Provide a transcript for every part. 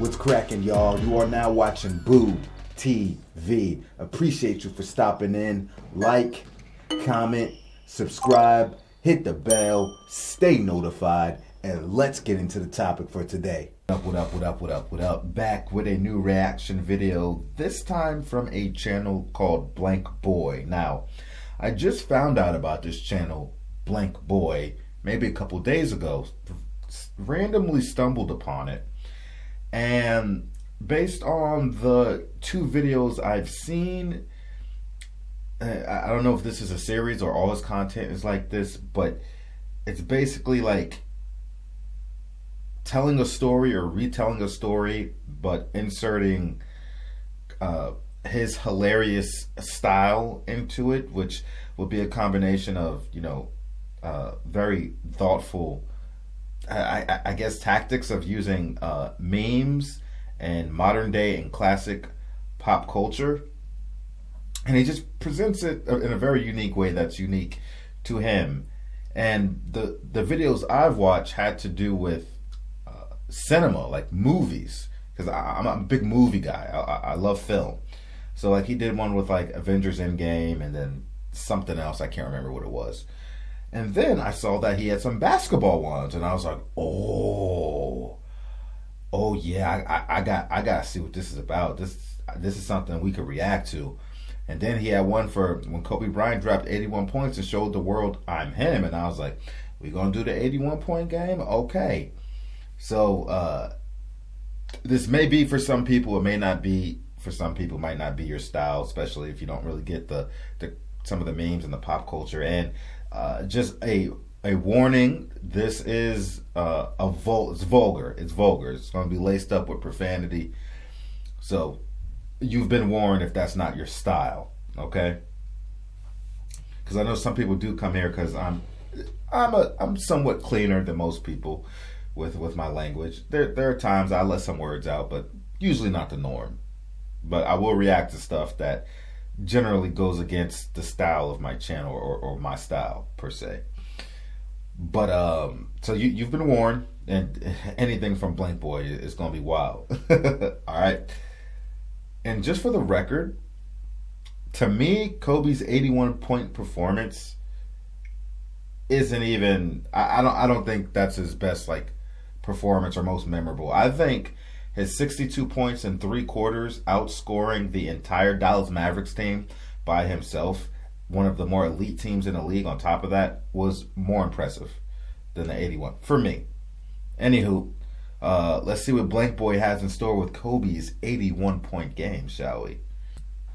What's cracking, y'all? You are now watching Boo TV. Appreciate you for stopping in. Like, comment, subscribe, hit the bell, stay notified, and let's get into the topic for today. What up? Back with a new reaction video, this time from a channel called Blank Boy. Now, I just found out about this channel, Blank Boy, maybe a couple days ago. Randomly stumbled upon it. And based on the two videos I've seen, I don't know if this is a series or all his content is like this, but it's basically like telling a story or retelling a story, but inserting his hilarious style into it, which will be a combination of, very thoughtful, I guess, tactics of using memes and modern day and classic pop culture. And he just presents it in a very unique way that's unique to him. And the videos I've watched had to do with cinema, like movies, because I'm a big movie guy. I love film. So like he did one with like Avengers Endgame and then something else, I can't remember what it was. And then I saw that he had some basketball ones, and I was like, oh yeah, I gotta see what this is about. This is something we could react to. And then he had one for when Kobe Bryant dropped 81 points and showed the world I'm him, and I was like, we gonna do the 81-point game? Okay. So this may be for some people, it may not be for some people, might not be your style, especially if you don't really get the some of the memes and the pop culture. And just a warning, this is it's vulgar. It's going to be laced up with profanity. So you've been warned if that's not your style, okay? Because I know some people do come here because I'm somewhat cleaner than most people with my language. There are times I let some words out, but usually not the norm. But I will react to stuff that generally goes against the style of my channel or my style per se. But so you've been warned, and anything from Blank Boy is gonna be wild. All right. And just for the record, to me, Kobe's 81-point performance isn't even. I don't think that's his best like performance or most memorable. I think his 62 points in 3 quarters, outscoring the entire Dallas Mavericks team by himself, one of the more elite teams in the league on top of that, was more impressive than the 81 for me. Anywho, let's see what Blank Boy has in store with Kobe's 81-point game, shall we?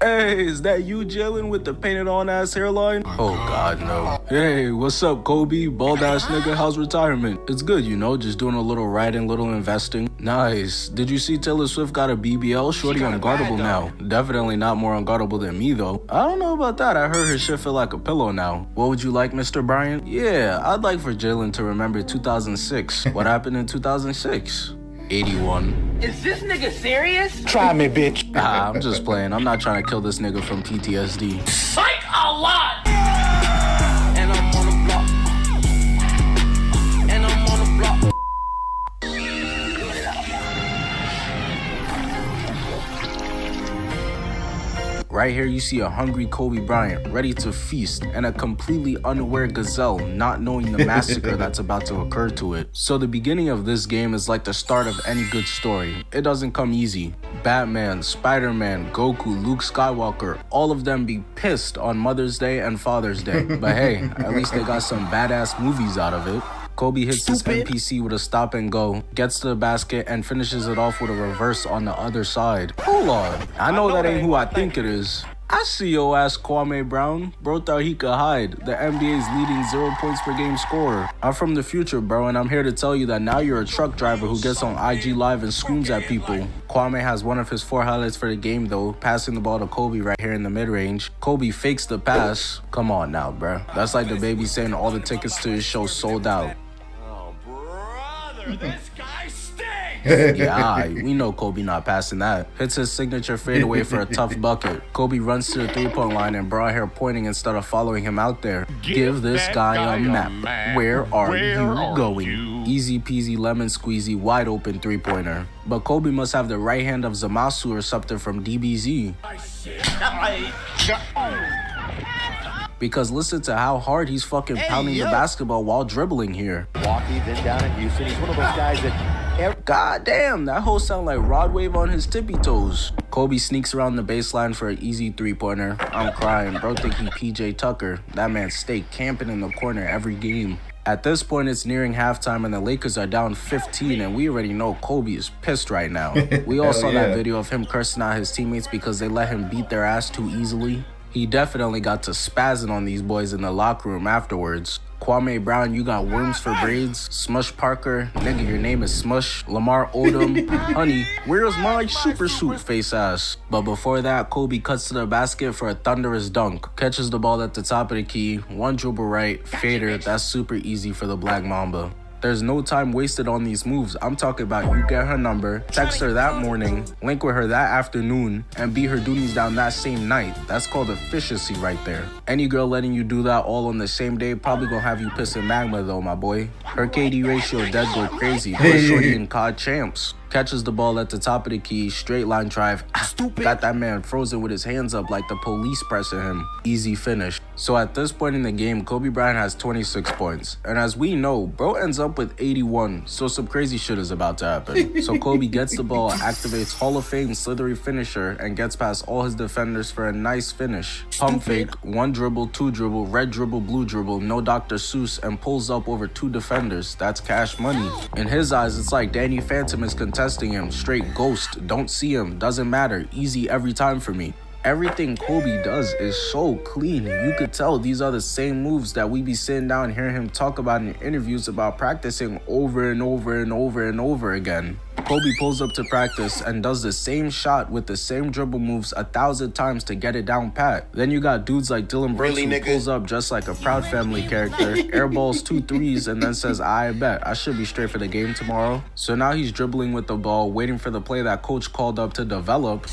Hey, is that you, Jalen, with the painted on ass hairline? Oh God, no. Hey, what's up, Kobe? Bald ass nigga, how's retirement? It's good, just doing a little writing, little investing. Nice. Did you see Taylor Swift got a BBL? Shorty unguardable now. Definitely not more unguardable than me, though. I don't know about that. I heard her shit feel like a pillow now. What would you like, Mr. Bryant? Yeah, I'd like for Jalen to remember 2006. What happened in 2006? 81. Is this nigga serious? Try me, bitch. I'm just playing. I'm not trying to kill this nigga from PTSD. Psych a lot! And I'm on the block. And I'm on the block. Right here you see a hungry Kobe Bryant ready to feast, and a completely unaware Gazelle not knowing the massacre that's about to occur to it. So the beginning of this game is like the start of any good story. It doesn't come easy. Batman, Spider-Man, Goku, Luke Skywalker, all of them be pissed on Mother's Day and Father's Day. But hey, at least they got some badass movies out of it. Kobe hits his NPC with a stop and go, gets to the basket, and finishes it off with a reverse on the other side. Hold on, I know that ain't who I think it is. I see your ass, Kwame Brown. Bro thought he could hide. The NBA's leading 0 points per game scorer. I'm from the future, bro, and I'm here to tell you that now you're a truck driver who gets on IG Live and screams at people. Kwame has one of his 4 highlights for the game, though, passing the ball to Kobe right here in the mid-range. Kobe fakes the pass. Come on now, bro. That's like the baby saying all the tickets to his show sold out. Oh, brother, this guy stinks! Yeah, we know Kobe not passing that. Hits his signature fadeaway for a tough bucket. Kobe runs to the three-point line and brought hair pointing instead of following him out there. Give this guy a map. Where are you going? Easy peasy lemon squeezy wide open three-pointer. But Kobe must have the right hand of Zamasu or something from DBZ. Because listen to how hard he's fucking pounding the basketball while dribbling here. Milwaukee, then down in Houston. He's one of those guys that... God damn, that hoe sound like Rod Wave on his tippy toes. Kobe sneaks around the baseline for an easy three-pointer. I'm crying, bro think he PJ Tucker. That man stay camping in the corner every game. At this point, it's nearing halftime and the Lakers are down 15 and we already know Kobe is pissed right now. We all saw that video of him cursing out his teammates because they let him beat their ass too easily. He definitely got to spazzing on these boys in the locker room afterwards. Kwame Brown, you got worms for braids. Smush Parker, nigga, your name is Smush. Lamar Odom, honey, where's my super suit face ass? But before that, Kobe cuts to the basket for a thunderous dunk. Catches the ball at the top of the key, one dribble right, fader, that's super easy for the Black Mamba. There's no time wasted on these moves. I'm talking about you get her number, text her that morning, link with her that afternoon, and beat her doonies down that same night. That's called efficiency right there. Any girl letting you do that all on the same day probably gonna have you pissing magma though, my boy. Her KD ratio dead go crazy. Put Shorty and COD champs. Catches the ball at the top of the key, straight line drive. Stupid. Got that man frozen with his hands up like the police pressing him. Easy finish. So at this point in the game, Kobe Bryant has 26 points. And as we know, bro ends up with 81. So some crazy shit is about to happen. So Kobe gets the ball, activates Hall of Fame slithery finisher, and gets past all his defenders for a nice finish. Pump fake, one dribble, two dribble, red dribble, blue dribble, no Dr. Seuss, and pulls up over two defenders. That's cash money. In his eyes, it's like Danny Phantom is contesting him. Straight ghost, don't see him, doesn't matter, easy every time for me. Everything Kobe does is so clean. You could tell these are the same moves that we be sitting down hearing him talk about in interviews about practicing over and over and over and over again. Kobe pulls up to practice and does the same shot with the same dribble moves 1,000 times to get it down pat. Then you got dudes like Dylan Brooks who pulls up just like a Proud Family character, airballs 2 threes, and then says, I bet I should be straight for the game tomorrow. So now he's dribbling with the ball, waiting for the play that coach called up to develop.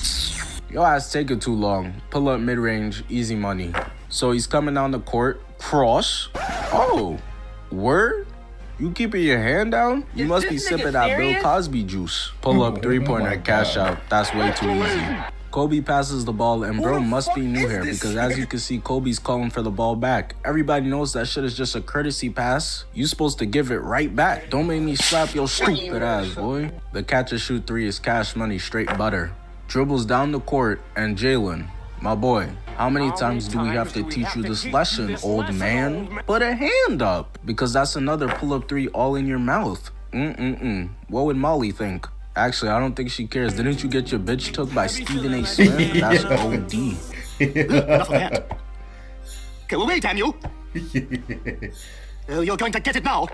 Your ass taking too long. Pull up mid-range, easy money. So he's coming down the court. Cross. Oh, word? You keeping your hand down? You must be sipping that Bill Cosby juice. Pull up three-pointer, cash out. That's way too easy. Kobe passes the ball and bro must be new here because as you can see, Kobe's calling for the ball back. Everybody knows that shit is just a courtesy pass. You supposed to give it right back. Don't make me slap your stupid ass, boy. The catch and shoot three is cash money, straight butter. Dribbles down the court and Jalen, my boy, how many times do we have to teach you this lesson, old man? Put a hand up, because that's another pull-up three all in your mouth. What would Molly think? Actually, I don't think she cares. Didn't you get your bitch took by Stephen A. Smith? That's OD. Enough of that. Go away, damn you! You're going to get it now.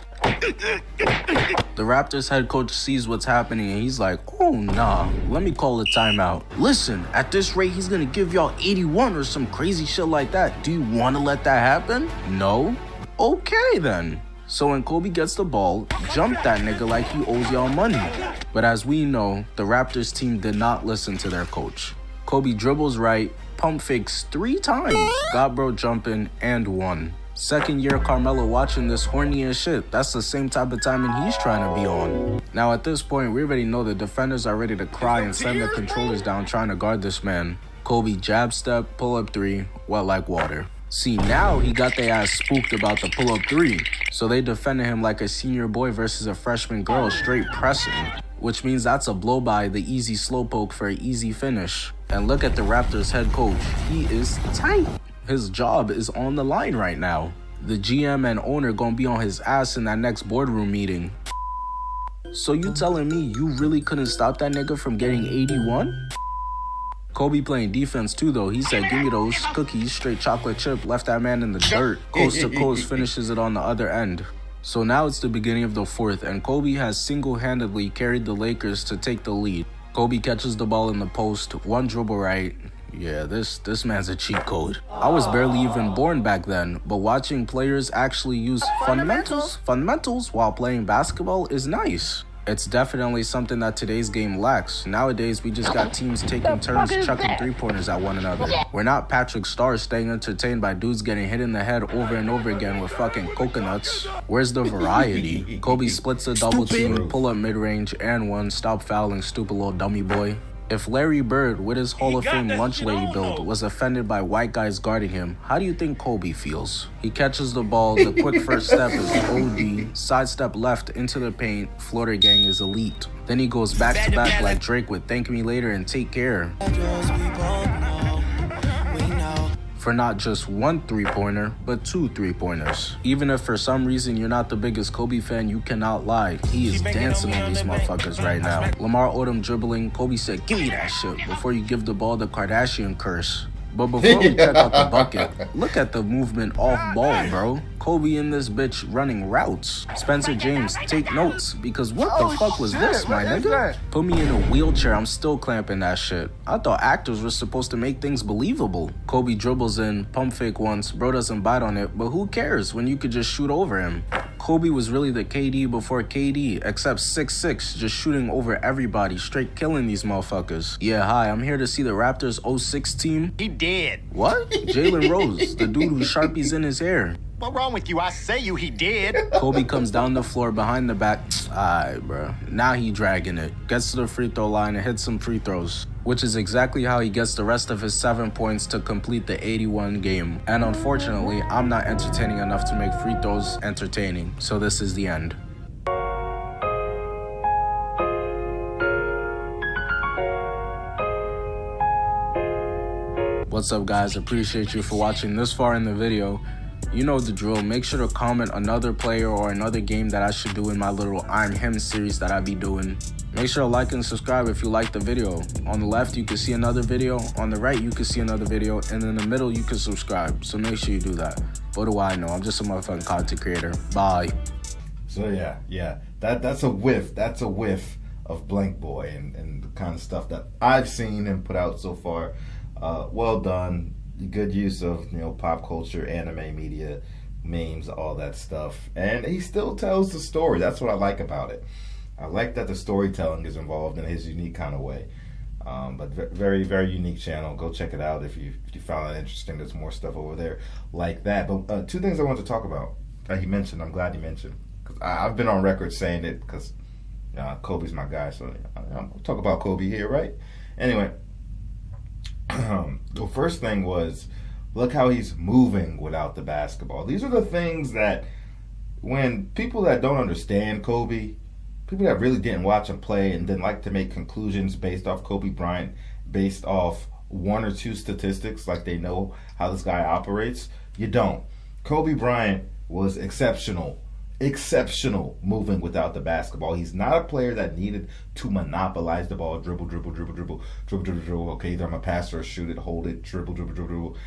The Raptors head coach sees what's happening and he's like, oh nah, let me call a timeout. Listen, at this rate, he's gonna give y'all 81 or some crazy shit like that. Do you wanna let that happen? No? Okay then. So when Kobe gets the ball, jump that nigga like he owes y'all money. But as we know, the Raptors team did not listen to their coach. Kobe dribbles right, pump fakes 3 times, got bro jumping, and won. Second year Carmelo watching this horny as shit. That's the same type of timing he's trying to be on. Now at this point, we already know the defenders are ready to cry and send the controllers down trying to guard this man. Kobe jab step, pull up 3, wet like water. See, now he got their ass spooked about the pull up 3. So they defended him like a senior boy versus a freshman girl straight pressing. Which means that's a blow by, the easy slow poke for an easy finish. And look at the Raptors head coach. He is tight. His job is on the line right now. The GM and owner gonna be on his ass in that next boardroom meeting. So you telling me you really couldn't stop that nigga from getting 81? Kobe playing defense too though. He said, give me those cookies, straight chocolate chip, left that man in the dirt. Coast to coast, finishes it on the other end. So now it's the beginning of the fourth and Kobe has single-handedly carried the Lakers to take the lead. Kobe catches the ball in the post, one dribble right. Yeah, this man's a cheat code. I was barely even born back then, but watching players actually use fundamentals while playing basketball is nice. It's definitely something that today's game lacks. Nowadays, we just got teams taking turns chucking three-pointers at one another. We're not Patrick Starr staying entertained by dudes getting hit in the head over and over again with fucking coconuts. Where's the variety? Kobe splits a double team, pull up mid-range, and one. Stop fouling, stupid little dummy boy. If Larry Bird, with his Hall of Fame lunch lady build, was offended by white guys guarding him, how do you think Kobe feels? He catches the ball, the quick first step is OD, sidestep left into the paint, floater gang is elite. Then he goes back to back like Drake with Thank Me Later and Take Care. For not just one three-pointer, but two three-pointers. Even if for some reason you're not the biggest Kobe fan, you cannot lie. He is dancing on these motherfuckers right now. Lamar Odom dribbling, Kobe said, give me that shit before you give the ball the Kardashian curse. But before we check out the bucket, look at the movement off ball, bro. Kobe in this bitch running routes. Spencer James, take notes, because what the fuck was this, my nigga? Put me in a wheelchair, I'm still clamping that shit. I thought actors were supposed to make things believable. Kobe dribbles in, pump fake once, bro doesn't bite on it, but who cares when you could just shoot over him? Kobe was really the KD before KD, except 6'6", just shooting over everybody, straight killing these motherfuckers. Yeah, hi, I'm here to see the Raptors 06 team. He did. What? Jalen Rose, the dude who Sharpies in his hair. What's wrong with you? I say you, he did. Kobe comes down the floor behind the back. Alright, bro. Now he dragging it. Gets to the free throw line and hits some free throws. Which is exactly how he gets the rest of his 7 points to complete the 81 game. And unfortunately, I'm not entertaining enough to make free throws entertaining. So this is the end. What's up, guys? Appreciate you for watching this far in the video. You know the drill. Make sure to comment another player or another game that I should do in my little I'm Him series that I be doing. Make sure to like and subscribe if you like the video. On the left, you can see another video. On the right, you can see another video. And in the middle, you can subscribe. So make sure you do that. What do I know? I'm just a motherfucking content creator. Bye. So yeah. That's a whiff. That's a whiff of Blank Boy and the kind of stuff that I've seen him put out so far. Well done. Good use of, pop culture, anime media, memes, all that stuff. And he still tells the story. That's what I like about it. I like that the storytelling is involved in his unique kind of way. But very, very unique channel. Go check it out if you found it interesting. There's more stuff over there like that. But two things I want to talk about that he mentioned. I'm glad he mentioned. Because I've been on record saying it because Kobe's my guy. So I'll talk about Kobe here, right? Anyway. The first thing was, look how he's moving without the basketball. These are the things that when people that don't understand Kobe, people that really didn't watch him play and didn't like to make conclusions based off Kobe Bryant, based off one or two statistics, like they know how this guy operates, you don't. Kobe Bryant was exceptional moving without the basketball. He's not a player that needed to monopolize the ball, dribble. Okay, either I'm a passer or shoot it, hold it, dribble.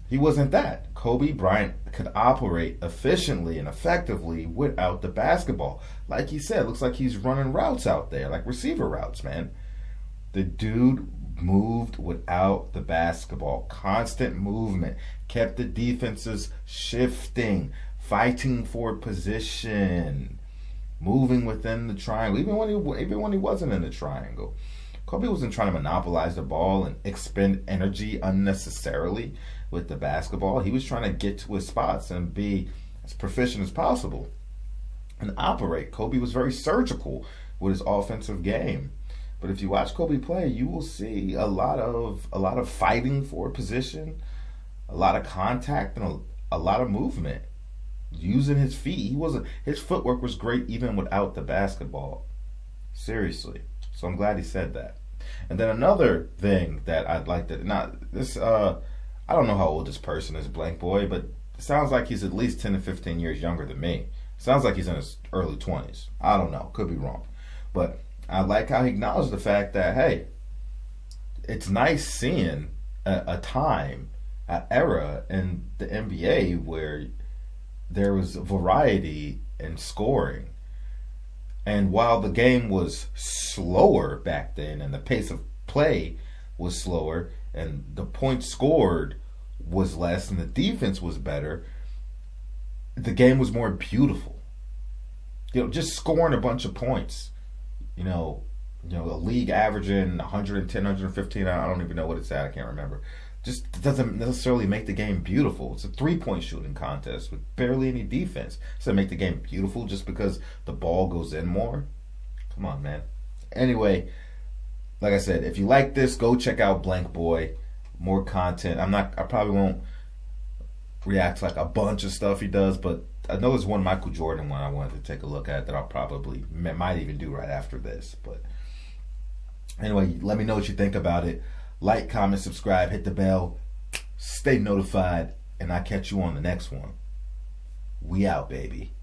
He wasn't that. Kobe Bryant could operate efficiently and effectively without the basketball. Like he said, looks like he's running routes out there, like receiver routes, man. The dude moved without the basketball. Constant movement. Kept the defenses shifting. Fighting for position, moving within the triangle, even when he wasn't in the triangle. Kobe wasn't trying to monopolize the ball and expend energy unnecessarily with the basketball. He was trying to get to his spots and be as proficient as possible and operate. Kobe was very surgical with his offensive game. But if you watch Kobe play, you will see a lot of fighting for position, a lot of contact, and a lot of movement. Using his feet. His footwork was great even without the basketball. Seriously. So I'm glad he said that. And then another thing that I'd like to I don't know how old this person is, Blank Boy, but it sounds like he's at least 10 to 15 years younger than me. Sounds like he's in his early 20s. I don't know. Could be wrong. But I like how he acknowledged the fact that, hey, it's nice seeing a time, an era in the NBA where there was variety in scoring. And while the game was slower back then and the pace of play was slower and the points scored was less and the defense was better, the game was more beautiful. Just scoring a bunch of points a league averaging 110, 115. I don't even know what it's at. I can't remember. Just doesn't necessarily make the game beautiful. It's a 3-point shooting contest with barely any defense. Does it make the game beautiful just because the ball goes in more? Come on, man. Anyway, like I said, if you like this, go check out Blank Boy. More content. I probably won't react to like a bunch of stuff he does, but I know there's one Michael Jordan one I wanted to take a look at that I'll probably might even do right after this. But anyway, let me know what you think about it. Like, comment, subscribe, hit the bell, stay notified, and I'll catch you on the next one. We out, baby.